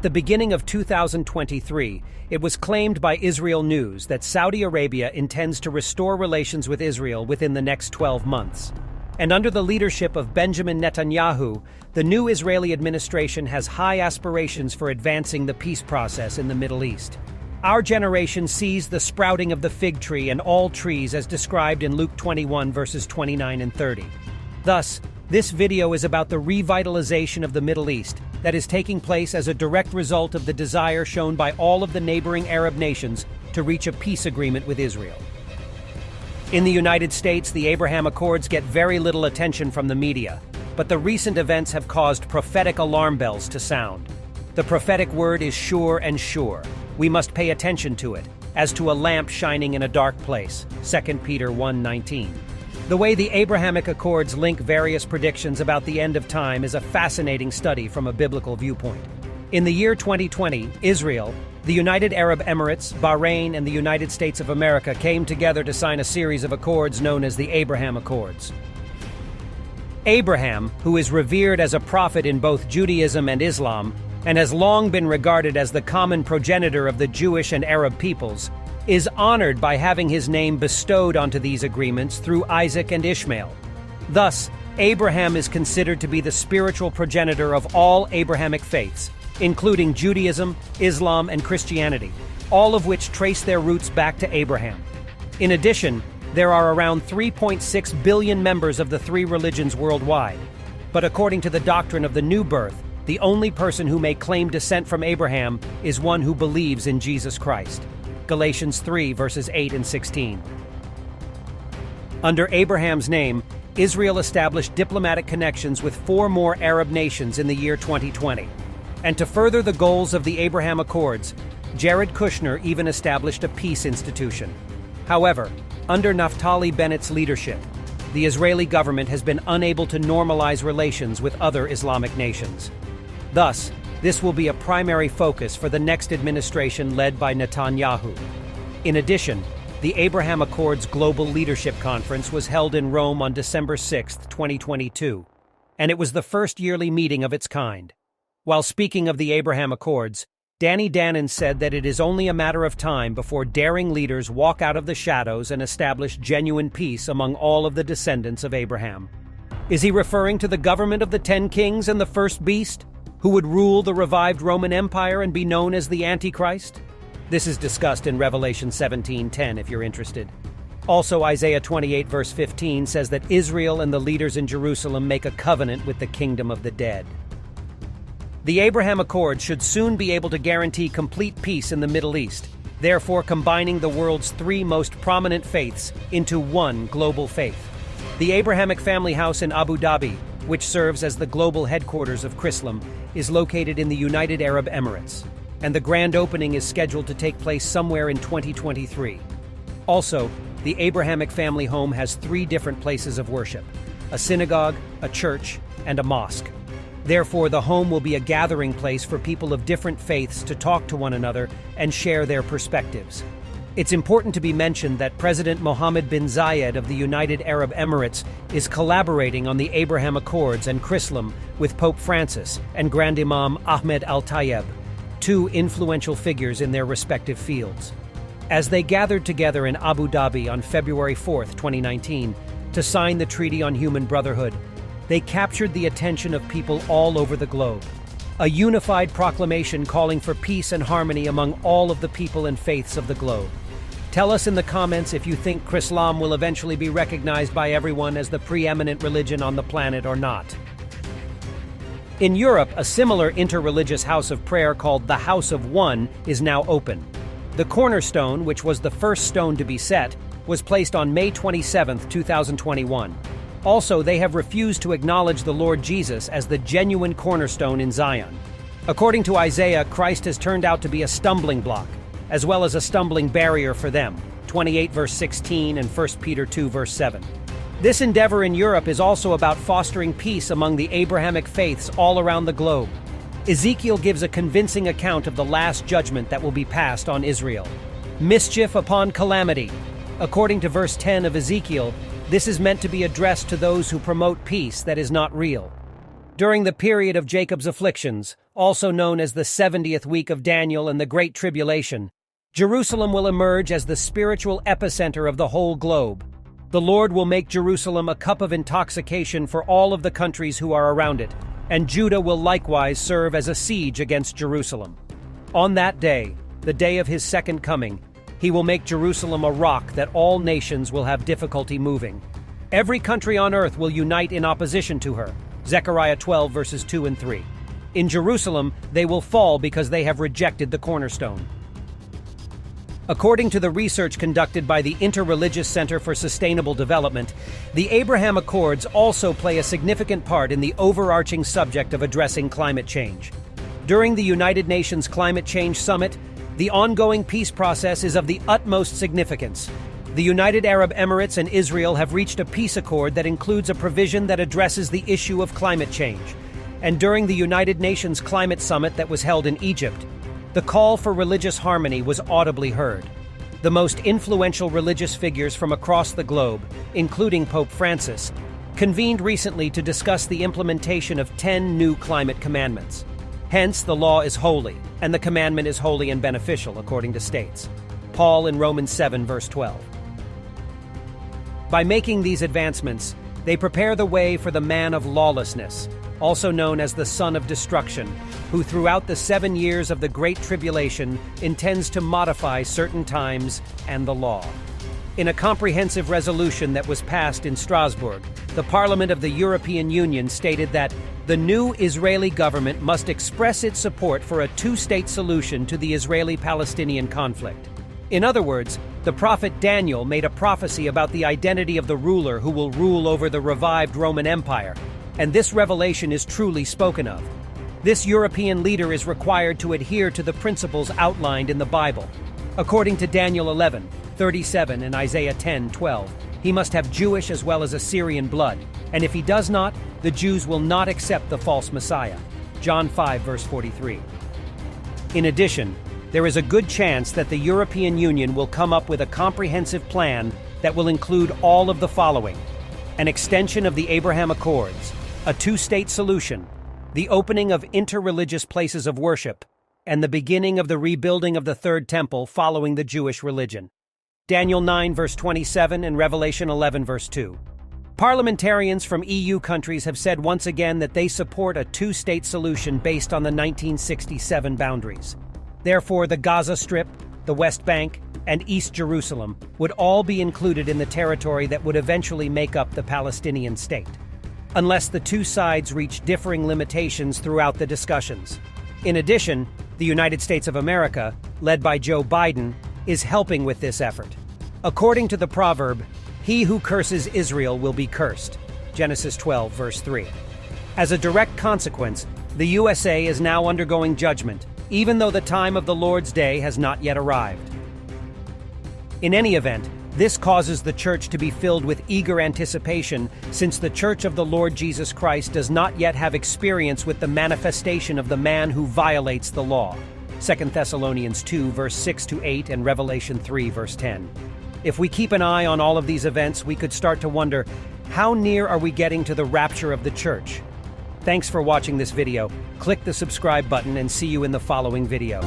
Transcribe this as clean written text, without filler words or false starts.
the beginning of 2023, it was claimed by Israel News that Saudi Arabia intends to restore relations with Israel within the next 12 months. And under the leadership of Benjamin Netanyahu, the new Israeli administration has high aspirations for advancing the peace process in the Middle East. Our generation sees the sprouting of the fig tree and all trees as described in Luke 21 verses 29 and 30. Thus, this video is about the revitalization of the Middle East that is taking place as a direct result of the desire shown by all of the neighboring Arab nations to reach a peace agreement with Israel. In the United States, the Abraham Accords get very little attention from the media, but the recent events have caused prophetic alarm bells to sound. The prophetic word is sure and sure. We must pay attention to it, as to a lamp shining in a dark place, 2 Peter 1:19. The way the Abrahamic Accords link various predictions about the end of time is a fascinating study from a biblical viewpoint. In the year 2020, Israel, the United Arab Emirates, Bahrain, and the United States of America came together to sign a series of accords known as the Abraham Accords. Abraham, who is revered as a prophet in both Judaism and Islam, and has long been regarded as the common progenitor of the Jewish and Arab peoples, is honored by having his name bestowed onto these agreements through Isaac and Ishmael. Thus, Abraham is considered to be the spiritual progenitor of all Abrahamic faiths, including Judaism, Islam, and Christianity, all of which trace their roots back to Abraham. In addition, there are around 3.6 billion members of the three religions worldwide. But according to the doctrine of the new birth, the only person who may claim descent from Abraham is one who believes in Jesus Christ. Galatians 3 verses 8 and 16. Under Abraham's name, Israel established diplomatic connections with 4 more Arab nations in the year 2020. And to further the goals of the Abraham Accords, Jared Kushner even established a peace institution. However, under Naftali Bennett's leadership, the Israeli government has been unable to normalize relations with other Islamic nations. Thus, this will be a primary focus for the next administration led by Netanyahu. In addition, the Abraham Accords Global Leadership Conference was held in Rome on December 6, 2022, and it was the first yearly meeting of its kind. While speaking of the Abraham Accords, Danny Danon said that it is only a matter of time before daring leaders walk out of the shadows and establish genuine peace among all of the descendants of Abraham. Is he referring to the government of the 10 kings and the first beast, who would rule the revived Roman Empire and be known as the Antichrist? This is discussed in Revelation 17:10 if you're interested. Also, Isaiah 28 verse 15 says that Israel and the leaders in Jerusalem make a covenant with the kingdom of the dead. The Abraham Accords should soon be able to guarantee complete peace in the Middle East, therefore combining the world's 3 most prominent faiths into one global faith. The Abrahamic family house in Abu Dhabi, which serves as the global headquarters of Chrislam, is located in the United Arab Emirates, and the grand opening is scheduled to take place somewhere in 2023. Also, the Abrahamic family home has 3 different places of worship: a synagogue, a church, and a mosque. Therefore, the home will be a gathering place for people of different faiths to talk to one another and share their perspectives. It's important to be mentioned that President Mohammed bin Zayed of the United Arab Emirates is collaborating on the Abraham Accords and Chrislam with Pope Francis and Grand Imam Ahmed Al-Tayeb, 2 influential figures in their respective fields. As they gathered together in Abu Dhabi on February 4, 2019, to sign the Treaty on Human Brotherhood, they captured the attention of people all over the globe. A unified proclamation calling for peace and harmony among all of the people and faiths of the globe. Tell us in the comments if you think Chrislam will eventually be recognized by everyone as the preeminent religion on the planet or not. In Europe, a similar interreligious house of prayer called the House of One is now open. The cornerstone, which was the first stone to be set, was placed on May 27, 2021. Also, they have refused to acknowledge the Lord Jesus as the genuine cornerstone in Zion. According to Isaiah, Christ has turned out to be a stumbling block, as well as a stumbling barrier for them, 28 verse 16 and 1 Peter 2 verse 7. This endeavor in Europe is also about fostering peace among the Abrahamic faiths all around the globe. Ezekiel gives a convincing account of the last judgment that will be passed on Israel. Mischief upon calamity. According to verse 10 of Ezekiel, this is meant to be addressed to those who promote peace that is not real. During the period of Jacob's afflictions, also known as the 70th week of Daniel and the Great Tribulation, Jerusalem will emerge as the spiritual epicenter of the whole globe. The Lord will make Jerusalem a cup of intoxication for all of the countries who are around it, and Judah will likewise serve as a siege against Jerusalem. On that day, the day of his second coming, he will make Jerusalem a rock that all nations will have difficulty moving. Every country on earth will unite in opposition to her. Zechariah 12 verses 2 and 3. In Jerusalem, they will fall because they have rejected the cornerstone. According to the research conducted by the Interreligious Center for Sustainable Development, the Abraham Accords also play a significant part in the overarching subject of addressing climate change. During the United Nations Climate Change Summit, the ongoing peace process is of the utmost significance. The United Arab Emirates and Israel have reached a peace accord that includes a provision that addresses the issue of climate change. And during the United Nations Climate Summit that was held in Egypt, the call for religious harmony was audibly heard. The most influential religious figures from across the globe, including Pope Francis, convened recently to discuss the implementation of 10 new climate commandments. Hence, the law is holy, and the commandment is holy and beneficial, according to states. Paul in Romans 7, verse 12. By making these advancements, they prepare the way for the man of lawlessness, also known as the son of destruction, who throughout the 7 years of the Great Tribulation intends to modify certain times and the law. In a comprehensive resolution that was passed in Strasbourg, the Parliament of the European Union stated that the new Israeli government must express its support for a two-state solution to the Israeli-Palestinian conflict. In other words, the prophet Daniel made a prophecy about the identity of the ruler who will rule over the revived Roman Empire, and this revelation is truly spoken of. This European leader is required to adhere to the principles outlined in the Bible. According to Daniel 11:37 and Isaiah 10:12, he must have Jewish as well as Assyrian blood, and if he does not, the Jews will not accept the false Messiah. John 5 verse 43. In addition, there is a good chance that the European Union will come up with a comprehensive plan that will include all of the following: an extension of the Abraham Accords, a two-state solution, the opening of interreligious places of worship, and the beginning of the rebuilding of the Third Temple following the Jewish religion. Daniel 9 verse 27 and Revelation 11 verse 2. Parliamentarians from EU countries have said once again that they support a two-state solution based on the 1967 boundaries. Therefore, the Gaza Strip, the West Bank, and East Jerusalem would all be included in the territory that would eventually make up the Palestinian state, unless the two sides reach differing limitations throughout the discussions. In addition, the United States of America, led by Joe Biden, is helping with this effort. According to the proverb, "He who curses Israel will be cursed," Genesis 12, verse 3. As a direct consequence, the USA is now undergoing judgment, even though the time of the Lord's day has not yet arrived. In any event, this causes the church to be filled with eager anticipation, since the Church of the Lord Jesus Christ does not yet have experience with the manifestation of the man who violates the law. 2 Thessalonians 2, verse 6-8 and Revelation 3, verse 10. If we keep an eye on all of these events, we could start to wonder, how near are we getting to the rapture of the church? Thanks for watching this video. Click the subscribe button and see you in the following video.